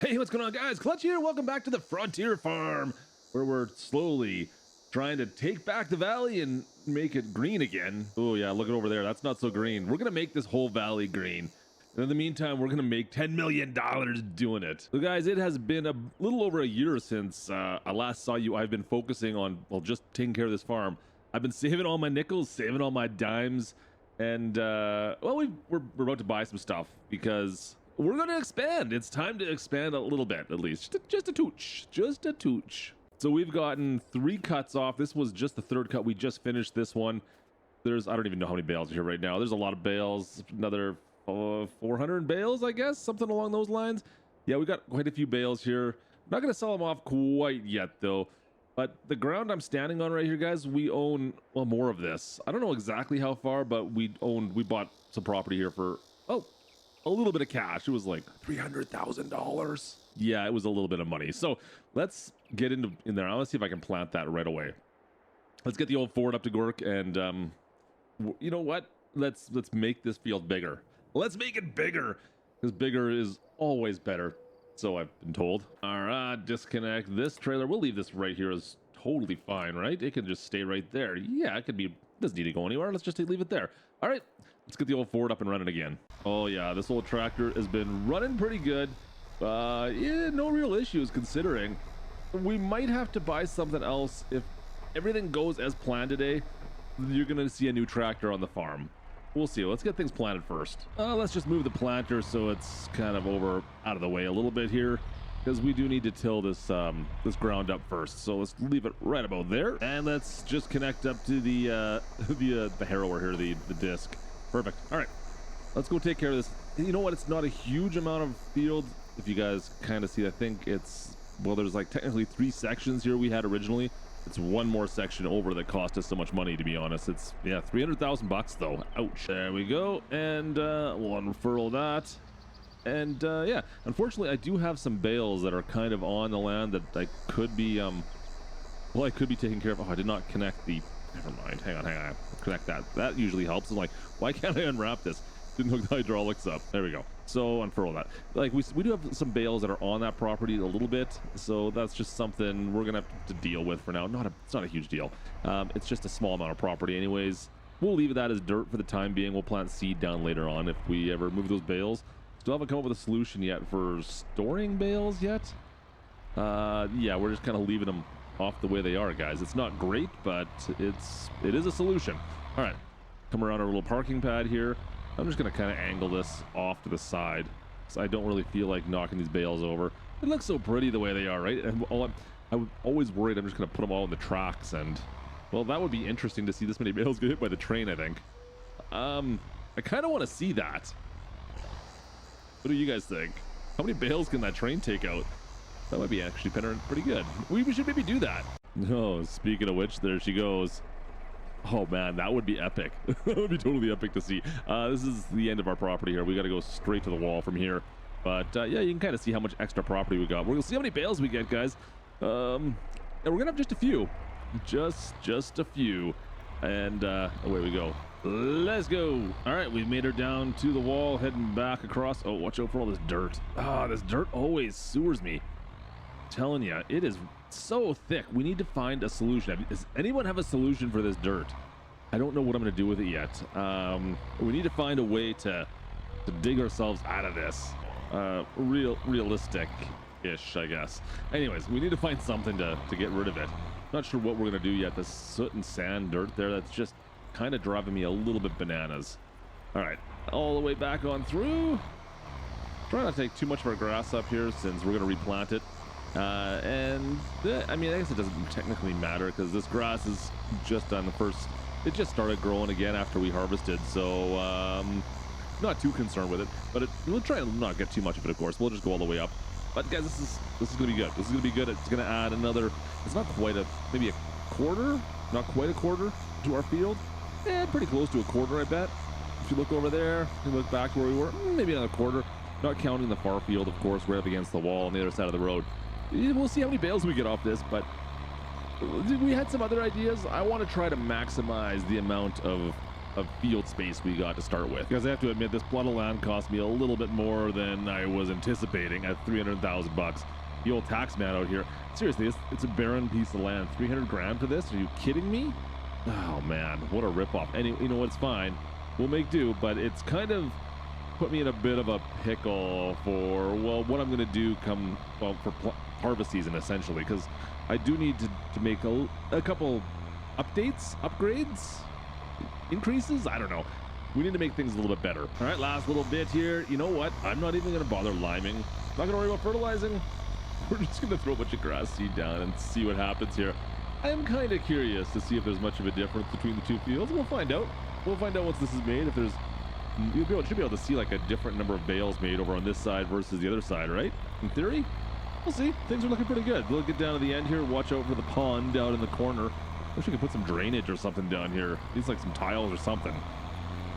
Hey, what's going on, guys? Klutch here. Welcome back to the Frontier Farm, where we're slowly trying to take back the valley and make it green again. Oh yeah, look at over there. That's not so green. We're gonna make this whole valley green. And in the meantime, we're gonna make $10 million doing it. So guys, it has been a little over a year since I last saw you. I've been focusing on, well, just taking care of this farm. I've been saving all my nickels, saving all my dimes, and well, we're about to buy some stuff because we're going to expand. It's time to expand a little bit, at least. Just a tooch. So we've gotten 3 cuts off. This was just the 3rd cut. We just finished this one. There's, I don't even know how many bales are here right now. There's a lot of bales. Another 400 bales, I guess. Something along those lines. Yeah, we got quite a few bales here. I'm not going to sell them off quite yet, though. But the ground I'm standing on right here, guys, we own, well, more of this. I don't know exactly how far, but we bought some property here for, oh, a little bit of cash. It was like $300,000. Yeah, it was a little bit of money. So let's get in there. I want to see if I can plant that right away. Let's get the old Ford up to work, and you know what? Let's make this field bigger. Let's make it bigger, because bigger is always better. So I've been told. All right, disconnect this trailer. We'll leave this right here as totally fine, right? It can just stay right there. Yeah, it could be. Doesn't need to go anywhere. Let's just leave it there. All right, let's get the old Ford up and running again. Oh yeah, this old tractor has been running pretty good. Yeah, no real issues considering. We might have to buy something else if everything goes as planned today. You're gonna see a new tractor on the farm. We'll see. Let's get things planted first. Let's just move the planter so it's kind of out of the way a little bit here, because we do need to till this this ground up first. So let's leave it right about there, and let's just connect up to the harrower here, the disc. Perfect. All right, let's go take care of this. You know what? It's not a huge amount of field. If you guys kind of see, I think it's, well, there's like technically 3 sections here we had originally. It's one more section over that cost us so much money, to be honest. It's, yeah, $300,000 though. Ouch. There we go, and we'll unfurl that. And yeah, unfortunately, I do have some bales that are kind of on the land that I could be, well, I could be taking care of. Oh, I did not connect the, never mind. Hang on. I'll connect that. That usually helps. I'm like, why can't I unwrap this? Didn't hook the hydraulics up. There we go. So unfurl that. Like we do have some bales that are on that property a little bit. So that's just something we're going to have to deal with for now. It's not a huge deal. It's just a small amount of property anyways. We'll leave that as dirt for the time being. We'll plant seed down later on if we ever move those bales. Still haven't come up with a solution yet for storing bales yet. Yeah, we're just kind of leaving them off the way they are, guys. It's not great, but it is a solution. All right, come around our little parking pad here. I'm just going to kind of angle this off to the side, so I don't really feel like knocking these bales over. It looks so pretty the way they are, right? And I'm always worried I'm just going to put them all in the tracks, and, well, that would be interesting to see this many bales get hit by the train, I think. I kind of want to see that. What do you guys think? How many bales can that train take out? That might be actually pretty good. We should maybe do that. Oh, speaking of which, there she goes. Oh man, that would be epic. That would be totally epic to see. This is the end of our property here. We got to go straight to the wall from here. But yeah, you can kind of see how much extra property we got. We're gonna see how many bales we get, guys. And we're gonna have just a few, just a few. And away we go. Let's go. All right, we've made her down to the wall, heading back across. Oh, watch out for all this dirt. This dirt always sewers me. I'm telling you, it is so thick. We need to find a solution. Does anyone have a solution for this dirt? I don't know what I'm going to do with it yet. We need to find a way to dig ourselves out of this. Realistic-ish, I guess. Anyways, we need to find something to get rid of it. Not sure what we're going to do yet. The soot and sand dirt there, that's just kind of driving me a little bit bananas. All right, all the way back on through. Try not to take too much of our grass up here since we're going to replant it. I mean, I guess it doesn't technically matter because this grass is just on the first, it just started growing again after we harvested, so not too concerned with it, but we'll try and not get too much of it, of course. We'll just go all the way up. But guys, this is gonna be good. This is gonna be good. It's gonna add another, it's not quite maybe a quarter, not quite a quarter to our field. Pretty close to a quarter, I bet. If you look over there, you look back where we were, maybe another quarter, not counting the far field, of course, right up against the wall on the other side of the road. We'll see how many bales we get off this, but we had some other ideas. I want to try to maximize the amount of of field space we got to start with. Because I have to admit, this plot of land cost me a little bit more than I was anticipating at 300,000 bucks. The old tax man out here. Seriously, it's a barren piece of land. 300 grand for this? Are you kidding me? Oh man, what a ripoff. And you know what? It's fine. We'll make do, but it's kind of put me in a bit of a pickle for, well, what I'm going to do come, well, for harvest season, essentially, because I do need to make a couple updates, upgrades, increases. I don't know. We need to make things a little bit better. All right, last little bit here. You know what? I'm not even going to bother liming. Not going to worry about fertilizing. We're just going to throw a bunch of grass seed down and see what happens here. I am kind of curious to see if there's much of a difference between the two fields. We'll find out. We'll find out once this is made. If there's, you should be able to see like a different number of bales made over on this side versus the other side, right? In theory, we'll see. Things are looking pretty good. We'll get down to the end here. Watch out for the pond down in the corner. Wish we could put some drainage or something down here. Needs like some tiles or something.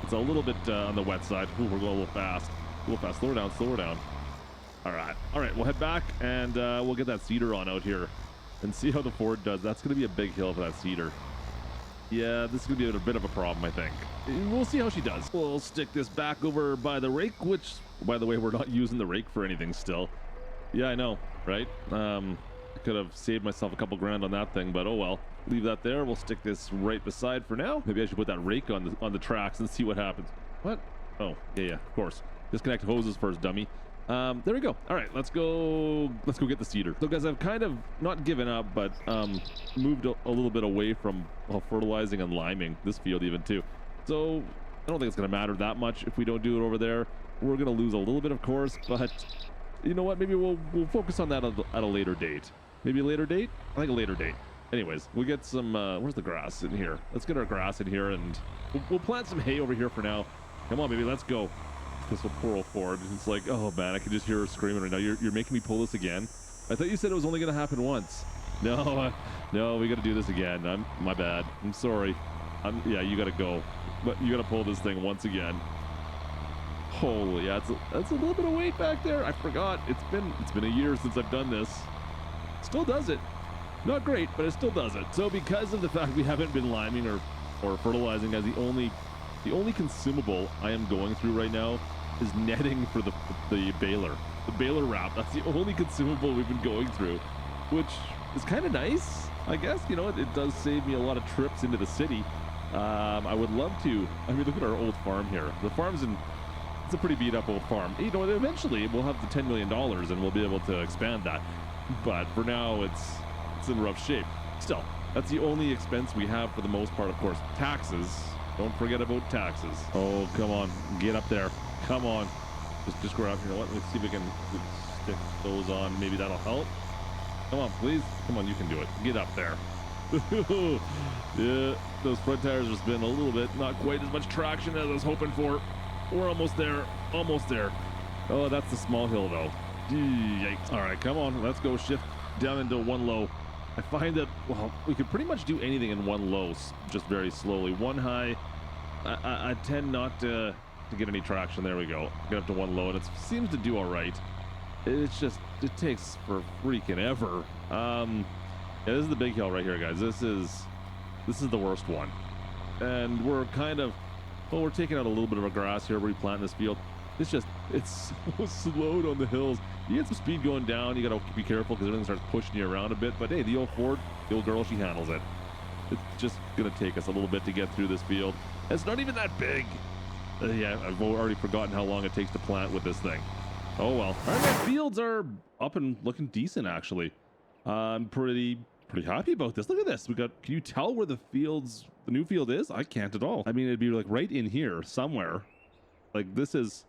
It's a little bit on the wet side. Ooh, we're going a little fast. A little fast. Slow her down. Slow her down. All right. We'll head back and we'll get that cedar on out here and see how the Ford does. That's going to be a big hill for that cedar. Yeah, this is going to be a bit of a problem, I think. We'll see how she does. We'll stick this back over by the rake, which, by the way, we're not using the rake for anything still. Yeah, I know, right? I could have saved myself a couple grand on that thing, but oh well. Leave that there. We'll stick this right beside for now. Maybe I should put that rake on the tracks and see what happens. What? Oh, yeah, of course. Disconnect hoses first, dummy. There we go. All right, let's go get the cedar. So guys, I've kind of not given up, but moved a little bit away from, well, fertilizing and liming this field even too. So I don't think it's going to matter that much if we don't do it over there. We're going to lose a little bit, of course, but you know what? Maybe we'll focus on that at a later date. Maybe a later date? I think a later date. Anyways, we'll get some, where's the grass in here? Let's get our grass in here and we'll plant some hay over here for now. Come on, baby, let's go. This poor old Ford. It's like, oh man, I can just hear her screaming right now. You're making me pull this again. I thought you said it was only going to happen once. No, no, we got to do this again. My bad. I'm sorry. Yeah, you got to go, but you got to pull this thing once again. Holy, yeah, that's a little bit of weight back there. I forgot. It's been a year since I've done this. Still does it. Not great, but it still does it. So because of the fact we haven't been liming or fertilizing, as the only consumable I am going through right now is netting for the baler. The baler wrap. That's the only consumable we've been going through, which is kind of nice, I guess. You know, it does save me a lot of trips into the city. I would love to. I mean, look at our old farm here. The farm's it's a pretty beat up old farm. You know, eventually we'll have the $10 million and we'll be able to expand that. But for now, it's in rough shape. Still, that's the only expense we have for the most part, of course. Taxes. Don't forget about taxes. Oh, come on. Get up there. Come on. Just grab, you know what? Let's see if we can stick those on. Maybe that'll help. Come on, please. Come on, you can do it. Get up there. Yeah, those front tires are spinning a little bit. Not quite as much traction as I was hoping for. We're almost there. Almost there. Oh, that's the small hill, though. Yikes. All right, come on. Let's go shift down into one low. I find that, well, we could pretty much do anything in one low, just very slowly. One high, I tend not to get any traction. There we go. Get up to one low, and it seems to do all right. It's just, it takes for freaking ever. Yeah, this is the big hill right here, guys. This is the worst one. And we're kind of, well, we're taking out a little bit of a grass here, replanting this field. It's so slowed on the hills. You get some speed going down. You got to be careful because everything starts pushing you around a bit. But hey, the old Ford, the old girl, she handles it. It's just going to take us a little bit to get through this field. It's not even that big. Yeah, I've already forgotten how long it takes to plant with this thing. Oh well. All right, my fields are up and looking decent, actually. I'm pretty happy about this. Look at this. Can you tell where the new field is? I can't at all. I mean, it'd be like right in here somewhere. Like this is...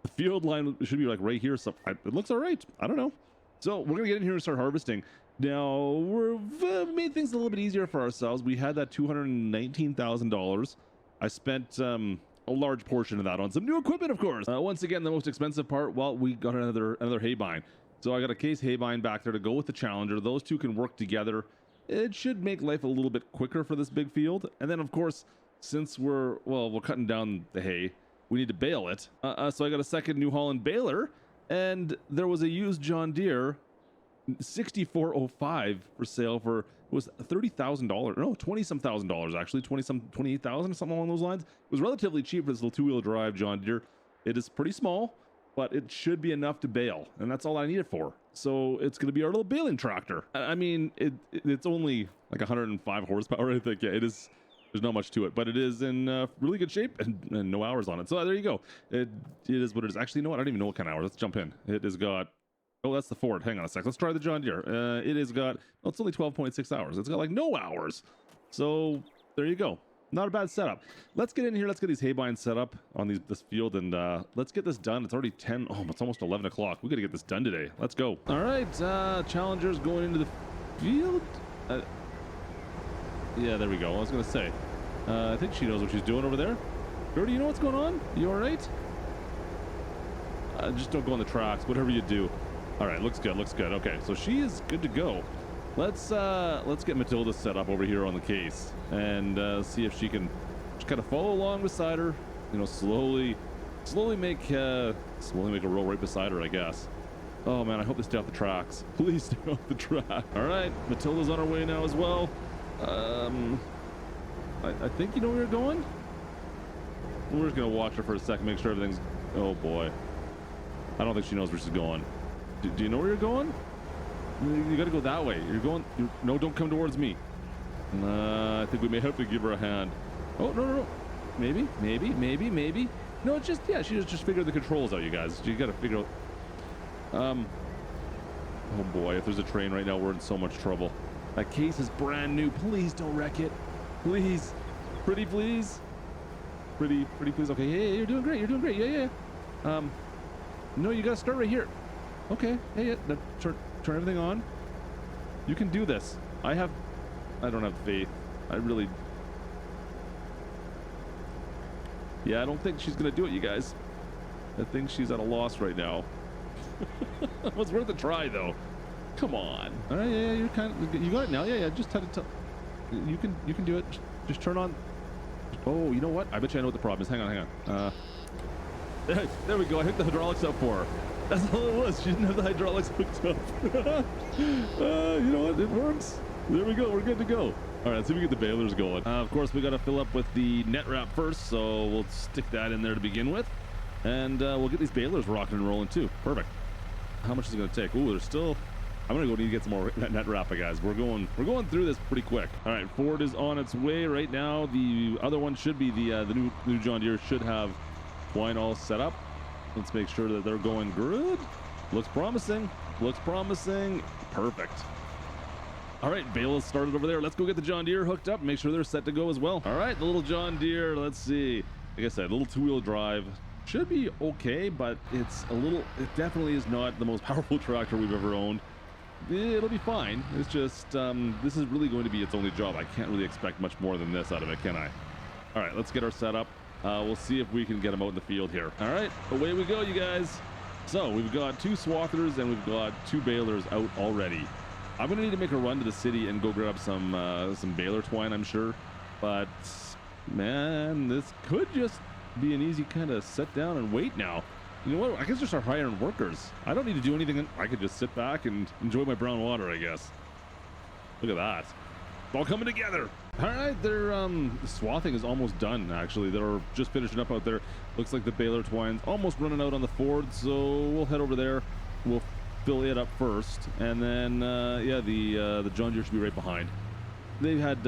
The field line should be like right here. So it looks all right. I don't know. So we're going to get in here and start harvesting. Now, we've made things a little bit easier for ourselves. We had that $219,000. I spent a large portion of that on some new equipment, of course. Once again, the most expensive part, well, we got another hay bind. So I got a case hay bind back there to go with the Challenger. Those two can work together. It should make life a little bit quicker for this big field. And then, of course, since we're cutting down the hay, we need to bale it. So I got a second New Holland baler, and there was a used John Deere 6405 for sale for, it was $30,000, no, 20 some thousand dollars actually, 20 some 28,000, something along those lines. It was relatively cheap for this little two-wheel drive John Deere. It is pretty small, but it should be enough to bale, and that's all I need it for. So it's going to be our little baling tractor. I mean, it's only like 105 horsepower, I think. Yeah, it is. There's not much to it, but it is in really good shape and no hours on it. So there you go. It is what it is. Actually, you know what? I don't even know what kind of hours. Let's jump in. It has got, oh, that's the Ford. Hang on a sec. Let's try the John Deere. It has got, well, it's only 12.6 hours. It's got like no hours. So there you go. Not a bad setup. Let's get in here. Let's get these hay binds set up on this field, and let's get this done. It's already 10. Oh, it's almost 11 o'clock. We got to get this done today. Let's go. All right. Challengers going into the field. Yeah, there we go. I was going to say, I think she knows what she's doing over there. Gertie, you know what's going on? You all right? Just don't go on the tracks, whatever you do. All right, looks good, looks good. Okay, so she is good to go. Let's get Matilda set up over here on the case and see if she can just kind of follow along beside her. You know, slowly make a roll right beside her, I guess. Oh man, I hope they stay off the tracks. Please stay off the track. All right, Matilda's on her way now as well. I think you know where you're going. We're just gonna watch her for a second, make sure everything's. Oh boy, I don't think she knows where she's going. Do you know where you're going? You got to go that way. You're going. No, don't come towards me. I think we may have to give her a hand. Oh no. Maybe. No, it's just, yeah. She just figured the controls out, you guys. You got to figure out. Oh boy, if there's a train right now, we're in so much trouble. That case is brand new. Please don't wreck it. Please. Pretty please. Pretty please. Okay, hey, you're doing great. Yeah. No, you gotta start right here. Okay, hey, turn everything on. You can do this. I don't have faith. I don't think she's gonna do it, you guys. I think she's at a loss right now. It was worth a try though. Come on. All right, yeah, you got it now. Yeah, just tell you can do it. Just turn on. Oh, you know what? I bet you I know what the problem is. Hang on. There we go. I hooked the hydraulics up for her. That's all it was. She didn't have the hydraulics hooked up. You know what? It works. There we go. We're good to go. All right, let's see if we get the balers going. Of course, we got to fill up with the net wrap first, so we'll stick that in there to begin with, and we'll get these balers rocking and rolling too. Perfect. How much is it going to take? Ooh, there's still. I'm gonna go need to get some more net wrap, guys. We're going through this pretty quick. All right, Ford is on its way right now. The other one should be the new John Deere should have twine all set up. Let's make sure that they're going good. Looks promising. Perfect. All right, Bale is started over there. Let's go get the John Deere hooked up. Make sure they're set to go as well. All right, the little John Deere. Let's see. Like I said, little two-wheel drive. Should be okay, but it definitely is not the most powerful tractor we've ever owned. It'll be fine. It's just this is really going to be its only job. I can't really expect much more than this out of it, can I? All right, let's get our setup. We'll see if we can get them out in the field here. All right, away we go, you guys. So we've got 2 swathers and we've got 2 balers out already. I'm gonna need to make a run to the city and go grab some baler twine, I'm sure. But man, this could just be an easy kind of sit down and wait now. You know what? I guess just start hiring workers. I don't need to do anything. I could just sit back and enjoy my brown water, I guess. Look at that. It's all coming together. All right, their swathing is almost done, actually. They're just finishing up out there. Looks like the baler twine's almost running out on the Ford, so we'll head over there. We'll fill it up first, and then, yeah, the John Deere should be right behind. They had,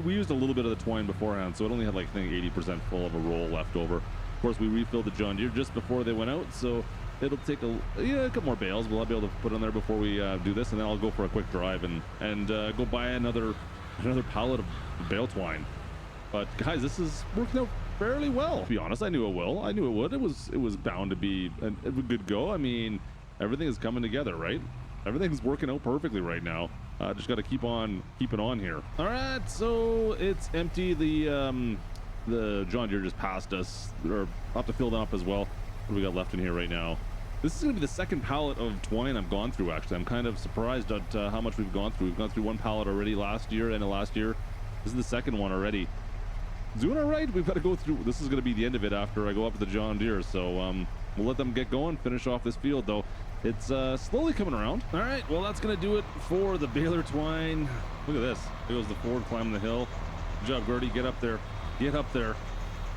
we used a little bit of the twine beforehand, so it only had like, I think, 80% full of a roll left over. Of course, we refilled the John Deere just before they went out, so it'll take a couple more bales. We'll be able to put on there before we do this, and then I'll go for a quick drive and go buy another pallet of bale twine. But guys, this is working out fairly well. To be honest, I knew it will. I knew it would. It was bound to be a good go. I mean, everything is coming together, right? Everything's working out perfectly right now. Just got to keep on keeping on here. All right, so it's empty. The John Deere just passed us. Or I'll have to fill them up as well. What do we got left in here right now? This is going to be the second pallet of twine I've gone through, actually. I'm kind of surprised at how much we've gone through. We've gone through one pallet already last year, and last year. This is the second one already. Doing all right. We've got to go through. This is going to be the end of it after I go up to the John Deere. So we'll let them get going, finish off this field, though. It's slowly coming around. All right, well, that's gonna do it for the baler twine. Look at this. Here goes the Ford climbing the hill. Good job, Gertie. Get up there. Get up there.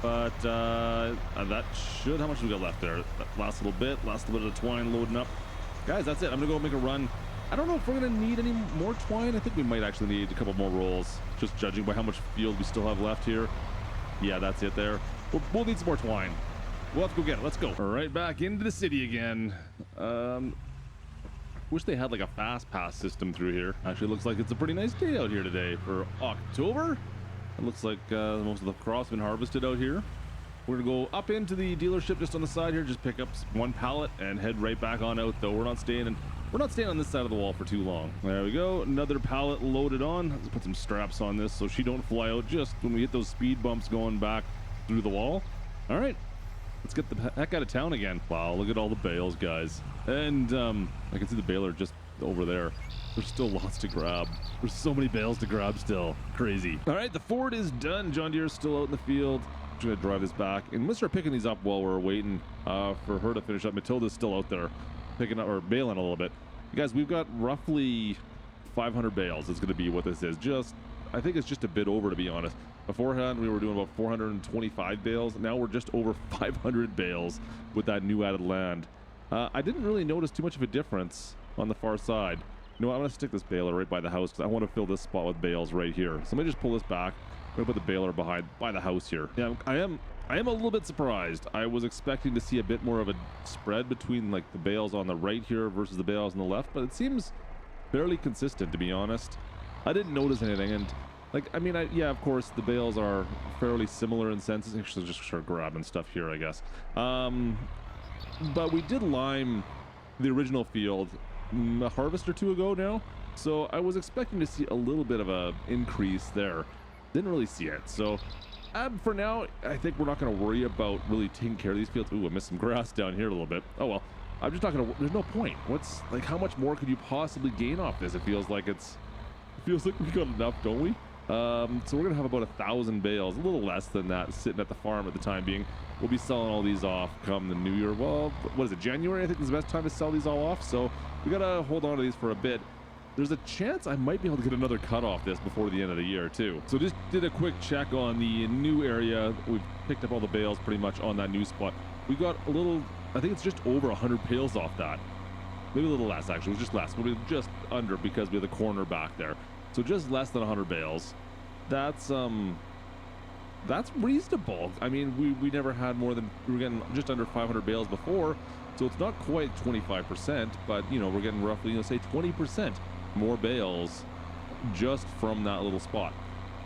But that should, how much do we got left there? That last little bit of the twine loading up. Guys, that's it. I'm gonna go make a run. I don't know if we're gonna need any more twine. I think we might actually need a couple more rolls, just judging by how much field we still have left here. Yeah, that's it there. We'll need some more twine. We'll have to go get it. Let's go. All right, back into the city again. Wish they had like a fast pass system through here. Actually, looks like it's a pretty nice day out here today for October. It looks like most of the crops have been harvested out here. We're gonna go up into the dealership just on the side here, just pick up one pallet and head right back on out. Though we're not staying on this side of the wall for too long. There we go. Another pallet loaded on. Let's put some straps on this so she don't fly out just when we hit those speed bumps going back through the wall. All right. Let's get the heck out of town again. Wow, look at all the bales, guys. And I can see the baler just over there. There's still lots to grab. There's so many bales to grab still. Crazy. All right, the Ford is done. John Deere's still out in the field. I'm gonna drive this back and we'll start picking these up while we're waiting for her to finish up. Matilda's still out there picking up or baling a little bit. You guys, we've got roughly 500 bales. It's gonna be what this is. I think it's just a bit over, to be honest. Beforehand, we were doing about 425 bales. Now we're just over 500 bales with that new added land. I didn't really notice too much of a difference on the far side. You know what, I'm gonna stick this baler right by the house because I want to fill this spot with bales right here. So let me just pull this back. I'm gonna put the baler by the house here. Yeah, I am a little bit surprised. I was expecting to see a bit more of a spread between like the bales on the right here versus the bales on the left, but it seems fairly consistent, to be honest. I didn't notice anything, and like, I mean, yeah, of course, the bales are fairly similar in senses. Actually, just start grabbing stuff here, I guess. But we did lime the original field a harvest or two ago now, so I was expecting to see a little bit of a increase there. Didn't really see it. So for now, I think we're not going to worry about really taking care of these fields. Ooh, I missed some grass down here a little bit. Oh well, I'm just not going to. There's no point. What's like? How much more could you possibly gain off this? It feels like we got enough, don't we? So we're gonna have about 1,000 bales, a little less than that, sitting at the farm at the time being. We'll be selling all these off come the new year. Well, what is it, January? I think is the best time to sell these all off. So we gotta hold on to these for a bit. There's a chance I might be able to get another cut off this before the end of the year too. So just did a quick check on the new area. We've picked up all the bales pretty much on that new spot. We got a little, I think it's just over 100 bales off that. Maybe a little less actually, it was just less. But we were just under because we have the corner back there. So just less than 100 bales. That's reasonable. I mean, we never had more than, we were getting just under 500 bales before, so it's not quite 25%, but you know, we're getting roughly, you know, say 20% more bales just from that little spot.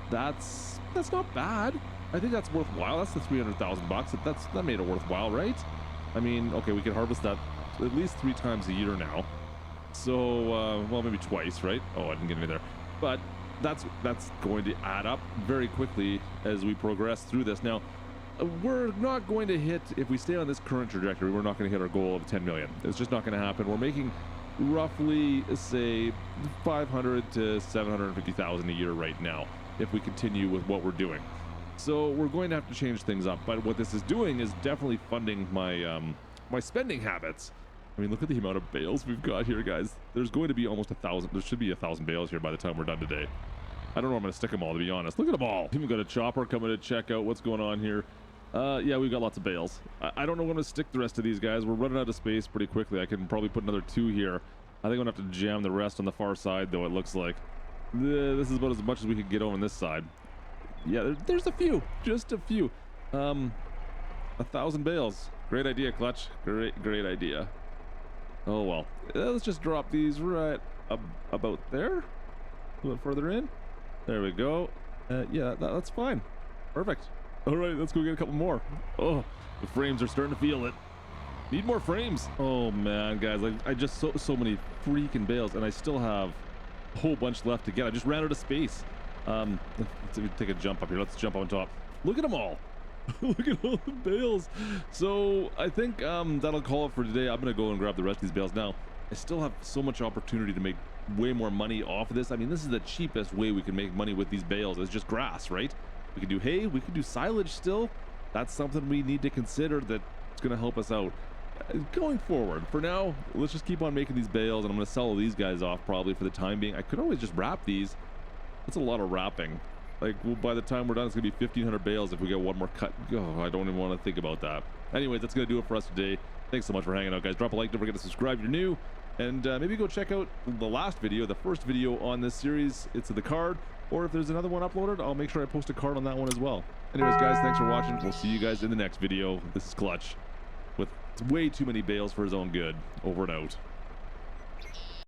That's not bad. I think that's worthwhile. That's the 300,000 bucks. That made it worthwhile, right? I mean, okay, we can harvest that at least 3 times a year now. So, well, maybe twice, right? Oh, I didn't get any there. But that's going to add up very quickly as we progress through this. Now, we're not going to hit, if we stay on this current trajectory, we're not going to hit our goal of 10 million. It's just not going to happen. We're making roughly, say, 500 to 750,000 a year right now if we continue with what we're doing. So we're going to have to change things up. But what this is doing is definitely funding my my spending habits. I mean, look at the amount of bales we've got here, guys. There's going to be almost 1,000. There should be 1,000 bales here by the time we're done today. I don't know where I'm going to stick them all, to be honest. Look at them all. Even got a chopper coming to check out what's going on here. Yeah, we've got lots of bales. I don't know when to stick the rest of these guys. We're running out of space pretty quickly. I can probably put another 2 here. I think I'm going to have to jam the rest on the far side, though, it looks like. This is about as much as we could get over on this side. Yeah, there's a few. Just a few. 1,000 bales. Great idea, Klutch. Great idea. Oh, well. Let's just drop these right about there. A little bit further in. There we go. Yeah, that's fine. Perfect. All right, let's go get a couple more. Oh, the frames are starting to feel it. Need more frames. Oh, man, guys. Like, I just so many freaking bales, and I still have a whole bunch left to get. I just ran out of space. Let's take a jump up here. Let's jump on top. Look at them all. Look at all the bales. So I think that'll call it for today. I'm gonna go and grab the rest of these bales now. I still have so much opportunity to make way more money off of this. I mean, this is the cheapest way we can make money with these bales. It's just grass, right? We can do hay, we can do silage still. That's something we need to consider that's gonna help us out. going forward, for now, let's just keep on making these bales, and I'm going to sell these guys off probably for the time being. I could always just wrap these. That's a lot of wrapping. Like, well, by the time we're done, it's going to be 1,500 bales if we get one more cut. Oh, I don't even want to think about that. Anyways, that's going to do it for us today. Thanks so much for hanging out, guys. Drop a like. Don't forget to subscribe if you're new. And maybe go check out the last video, the first video on this series. It's in the card. Or if there's another one uploaded, I'll make sure I post a card on that one as well. Anyways, guys, thanks for watching. We'll see you guys in the next video. This is Klutch with way too many bales for his own good. Over and out.